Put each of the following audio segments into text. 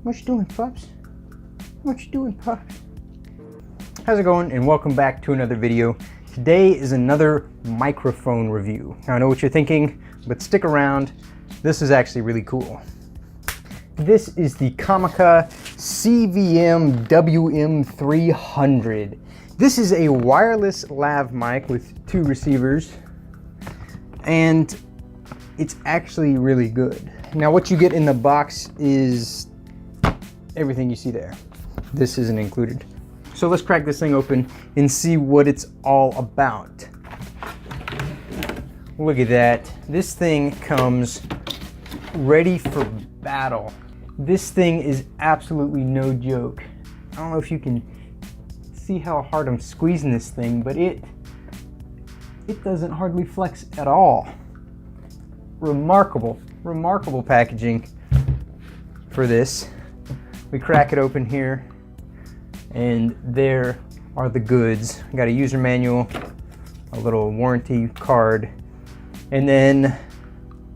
What you doing, pups? What you doing, pups? How's it going? And welcome back to another video. Today is another microphone review. Now, I know what you're thinking, but stick around. This is actually really cool. This is the Comica CVM WM300. This is a wireless lav mic with 2 receivers, and it's actually really good. Now, what you get in the box is everything you see there. This isn't included. So let's crack this thing open and see what it's all about. Look at that. This thing comes ready for battle. This thing is absolutely no joke. I don't know if you can see how hard I'm squeezing this thing, but it doesn't hardly flex at all. Remarkable packaging for this. We crack it open here, and there are the goods. Got a user manual, a little warranty card, and then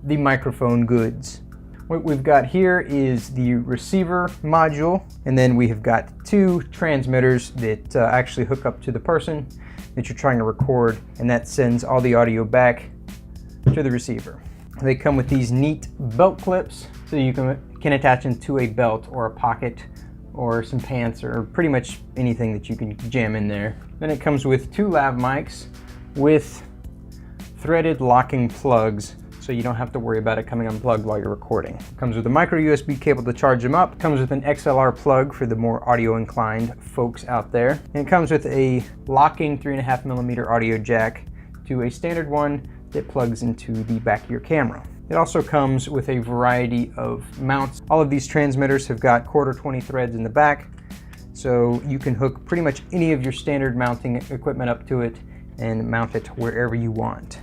the microphone goods. What we've got here is the receiver module, and then we have got 2 transmitters that actually hook up to the person that you're trying to record, and that sends all the audio back to the receiver. They come with these neat belt clips, so you can attach them to a belt or a pocket or some pants or pretty much anything that you can jam in there. Then it comes with 2 lav mics with threaded locking plugs, so you don't have to worry about it coming unplugged while you're recording. It comes with a micro USB cable to charge them up. It comes with an XLR plug for the more audio inclined folks out there. And it comes with a locking 3.5mm audio jack to a standard one that plugs into the back of your camera. It also comes with a variety of mounts. All of these transmitters have got 1/4-20 threads in the back, so you can hook pretty much any of your standard mounting equipment up to it and mount it wherever you want.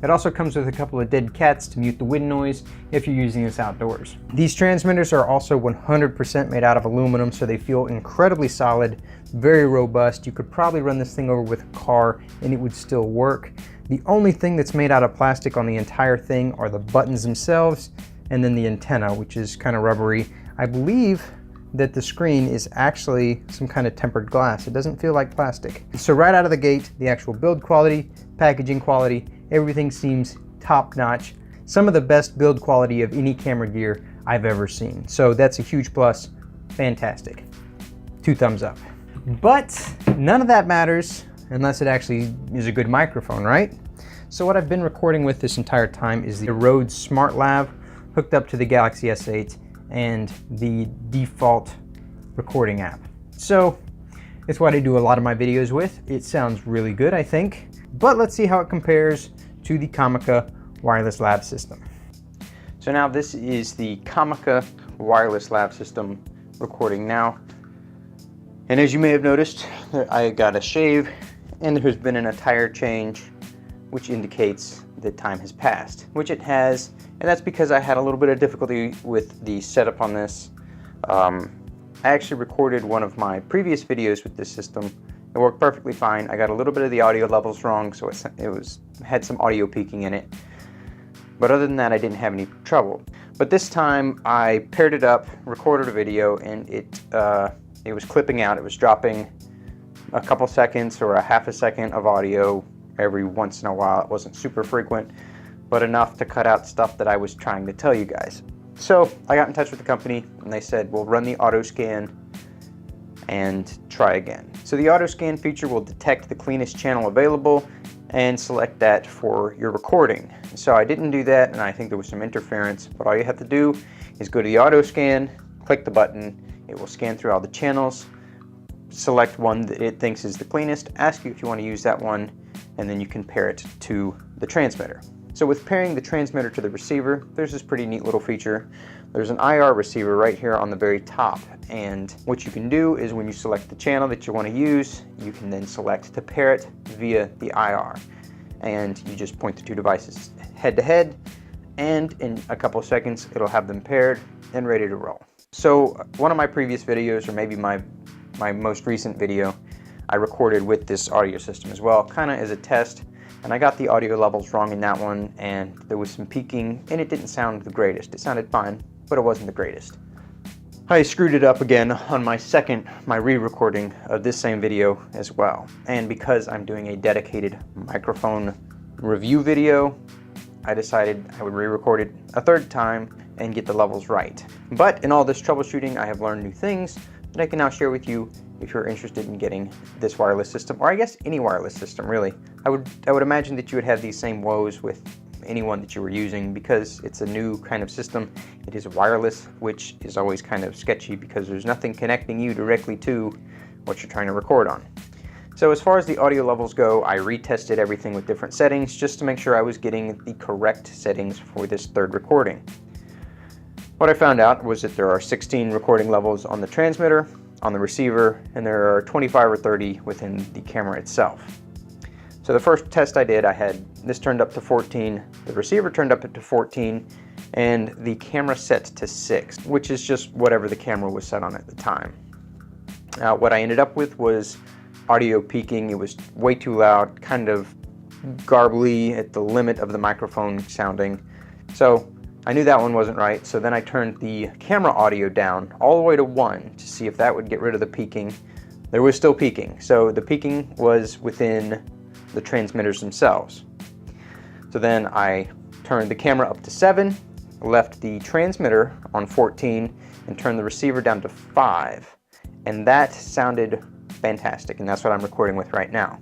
It also comes with a couple of dead cats to mute the wind noise if you're using this outdoors. These transmitters are also 100% made out of aluminum, so they feel incredibly solid, very robust. You could probably run this thing over with a car and it would still work. The only thing that's made out of plastic on the entire thing are the buttons themselves, and then the antenna, which is kind of rubbery. I believe that the screen is actually some kind of tempered glass. It doesn't feel like plastic. So right out of the gate, the actual build quality, packaging quality, everything seems top-notch. Some of the best build quality of any camera gear I've ever seen. So that's a huge plus. Fantastic. 2 thumbs up. But none of that matters unless it actually is a good microphone, right? So what I've been recording with this entire time is the Rode Smart Lav hooked up to the Galaxy S8 and the default recording app. So it's what I do a lot of my videos with. It sounds really good, I think. But let's see how it compares to the Comica wireless lav system. So now this is the Comica wireless lav system recording now. And as you may have noticed, I got a shave and there has been an attire change, which indicates that time has passed, which it has. And that's because I had a little bit of difficulty with the setup on this. I actually recorded one of my previous videos with this system. It worked perfectly fine. I got a little bit of the audio levels wrong, so it had some audio peaking in it. But other than that, I didn't have any trouble. But this time I paired it up, recorded a video, and it was clipping out. It was dropping a couple seconds or a half a second of audio every once in a while. It wasn't super frequent, but enough to cut out stuff that I was trying to tell you guys. So I got in touch with the company and they said, we'll run the auto scan and try again. So the auto scan feature will detect the cleanest channel available and select that for your recording. So I didn't do that, and I think there was some interference, but all you have to do is go to the auto scan, click the button, it will scan through all the channels, select one that it thinks is the cleanest, ask you if you want to use that one, and then you can pair it to the transmitter. So with pairing the transmitter to the receiver, there's this pretty neat little feature. There's an IR receiver right here on the very top, and what you can do is when you select the channel that you want to use, you can then select to pair it via the IR. And you just point the 2 devices head to head, and in a couple of seconds it'll have them paired and ready to roll. So one of my previous videos, or maybe my most recent video, I recorded with this audio system as well, kind of as a test, and I got the audio levels wrong in that one, and there was some peaking, and it didn't sound the greatest. It sounded fine, but it wasn't the greatest. I screwed it up again on my re-recording of this same video as well. And because I'm doing a dedicated microphone review video, I decided I would re-record it a third time and get the levels right. But in all this troubleshooting, I have learned new things that I can now share with you if you're interested in getting this wireless system, or I guess any wireless system really. I would imagine that you would have these same woes with anyone that you were using because it's a new kind of system. It is wireless, which is always kind of sketchy because there's nothing connecting you directly to what you're trying to record on. So as far as the audio levels go, I retested everything with different settings just to make sure I was getting the correct settings for this third recording. What I found out was that there are 16 recording levels on the transmitter, on the receiver, and there are 25 or 30 within the camera itself. So the first test I did, I had this turned up to 14, the receiver turned up to 14, and the camera set to 6, which is just whatever the camera was set on at the time. What I ended up with was audio peaking. It was way too loud, kind of garbly, at the limit of the microphone sounding. So I knew that one wasn't right, so then I turned the camera audio down all the way to 1 to see if that would get rid of the peaking. There was still peaking, so the peaking was within the transmitters themselves. So then I turned the camera up to 7, left the transmitter on 14, and turned the receiver down to 5. And that sounded fantastic, and that's what I'm recording with right now.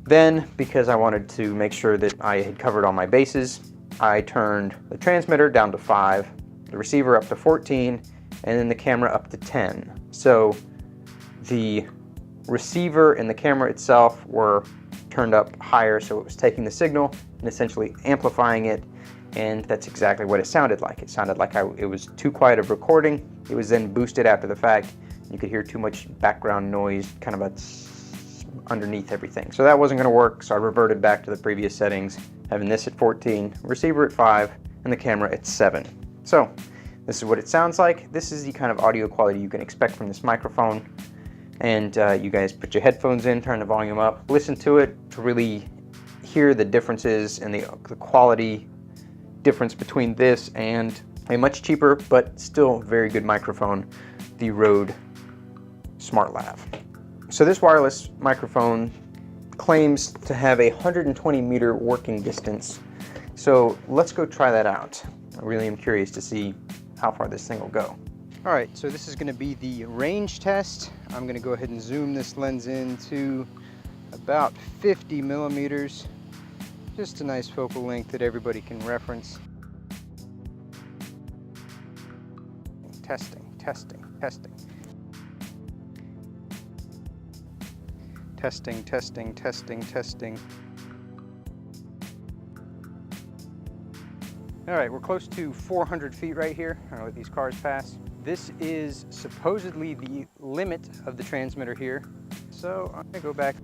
Then, because I wanted to make sure that I had covered all my bases, I turned the transmitter down to 5, the receiver up to 14, and then the camera up to 10. So the receiver and the camera itself were turned up higher, so it was taking the signal and essentially amplifying it, and that's exactly what it sounded like. It sounded like it was too quiet of recording. It was then boosted after the fact. You could hear too much background noise kind of underneath everything. So that wasn't going to work, so I reverted back to the previous settings, having this at 14, receiver at 5, and the camera at 7. So this is what it sounds like. This is the kind of audio quality you can expect from this microphone. And you guys put your headphones in, turn the volume up, listen to it to really hear the differences and the quality difference between this and a much cheaper but still very good microphone, the Rode SmartLav. So this wireless microphone claims to have a 120 meter working distance. So let's go try that out. I really am curious to see how far this thing will go. All right, so this is going to be the range test. I'm going to go ahead and zoom this lens in to about 50 millimeters. Just a nice focal length that everybody can reference. Testing, testing, testing. Testing, testing, testing, testing. All right, we're close to 400 feet right here. I'm gonna let these cars pass. This is supposedly the limit of the transmitter here. So I'm gonna go back.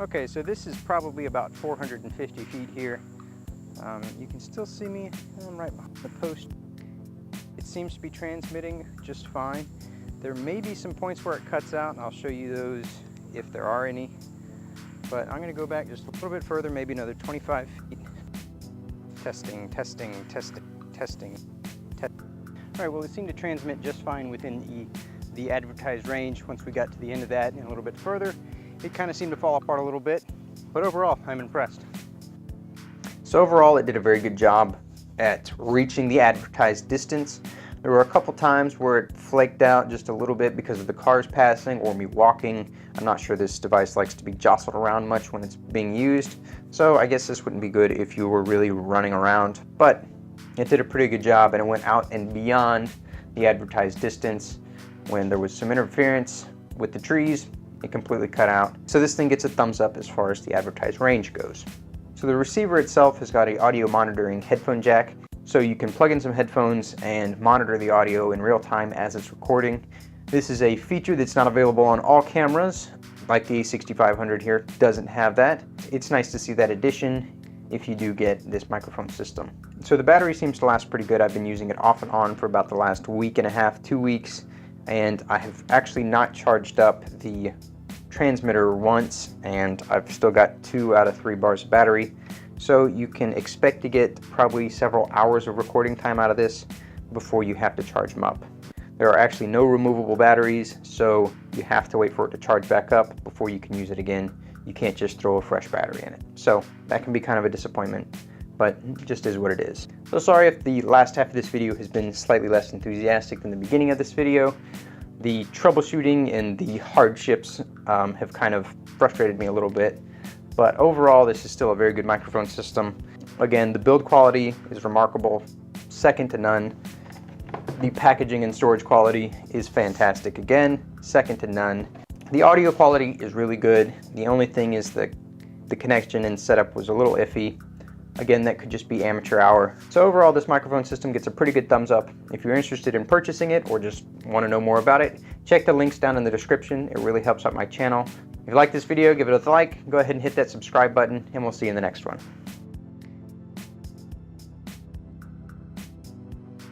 Okay, so this is probably about 450 feet here. You can still see me. I'm right behind the post. It seems to be transmitting just fine. There may be some points where it cuts out, and I'll show you those if there are any. But I'm gonna go back just a little bit further, maybe another 25 feet. Testing, testing, testing, testing. All right, well, it seemed to transmit just fine within the advertised range. Once we got to the end of that and a little bit further, it kind of seemed to fall apart a little bit. But overall, I'm impressed. So overall, it did a very good job at reaching the advertised distance. There were a couple times where it flaked out just a little bit because of the cars passing or me walking. I'm not sure this device likes to be jostled around much when it's being used, so I guess this wouldn't be good if you were really running around, but it did a pretty good job, and it went out and beyond the advertised distance. When there was some interference with the trees, it completely cut out. So this thing gets a thumbs up as far as the advertised range goes. So the receiver itself has got an audio monitoring headphone jack, so you can plug in some headphones and monitor the audio in real time as it's recording. This is a feature that's not available on all cameras, like the A6500 here doesn't have that. It's nice to see that addition if you do get this microphone system. So the battery seems to last pretty good. I've been using it off and on for about the last week and a half, 2 weeks, and I have actually not charged up the transmitter once, and I've still got 2 out of 3 bars of battery. So you can expect to get probably several hours of recording time out of this. before you have to charge them up. There are actually no removable batteries, so you have to wait for it to charge back up before you can use it again. You can't just throw a fresh battery in it. So that can be kind of a disappointment, but it just is what it is. So sorry if the last half of this video has been slightly less enthusiastic than the beginning of this video. The troubleshooting and the hardships have kind of frustrated me a little bit, but overall this is still a very good microphone system. Again, the build quality is remarkable, second to none. The packaging and storage quality is fantastic, again, second to none. The audio quality is really good. The only thing is the connection and setup was a little iffy. Again, that could just be amateur hour. So overall, this microphone system gets a pretty good thumbs up. If you're interested in purchasing it or just want to know more about it, check the links down in the description. It really helps out my channel. If you like this video, give it a like, go ahead and hit that subscribe button, and we'll see you in the next one.